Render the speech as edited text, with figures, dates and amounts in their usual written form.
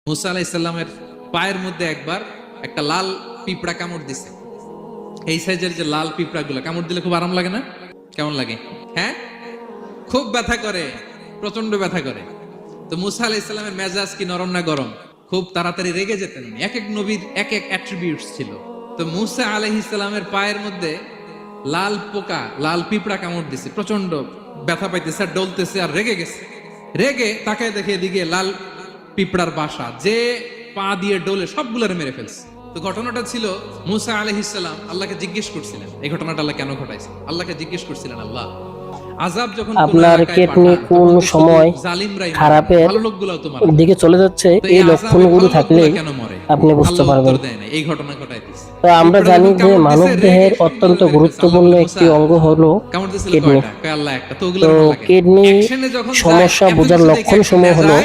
মুসা আলাইহিস সালামের পায়ের মধ্যে একবার একটা লাল পিঁপড়া কামড় দিছে। এই সাইজের যে লাল পিঁপড়াগুলো কামড় দিলে খুব আরাম লাগে না? কেমন লাগে? হ্যাঁ, খুব ব্যথা করে, প্রচন্ড ব্যথা করে। তো মুসা আলাইহিস সালামের মেজাজ কি নরম না গরম? খুব তাড়াতাড়ি রেগে যেতেন। এক এক নবীর এক এক অ্যাট্রিবিউটস ছিল। তো মুসা আলাইহিস সালামের পায়ের মধ্যে লাল পোকা, লাল পিঁপড়া কামড় দিছে, প্রচন্ড ব্যথা পাইতেছে আর ডলতেছে আর রেগে গেছে। রেগে তাকায় দেখে এদিকে লাল পিঁপড়ার বাসা, যে পা দিয়ে ডোলে সবগুলোরে মেরে ফেলছে। তো ঘটনাটা ছিল মুসা আলাইহিস সালাম আল্লাহকে জিজ্ঞেস করছিলেন এই ঘটনাটা আল্লাহ কেন ঘটাইছে। আল্লাহকে জিজ্ঞেস করছিলেন, আল্লাহ আযাব যখন আপনার কিডনি কোন সময় খারাপের দিকে চলে যাচ্ছে, এই লক্ষণগুলো থাকলে আপনি বুঝতে পারবেন। এই ঘটনা ঘটাইতেছে। তো আমরা জানি যে মানব দেহের অত্যন্ত গুরুত্বপূর্ণ একটি অঙ্গ হলো কিডনি। তো কিডনি সমস্যা বোঝার লক্ষণ সমূহ হলো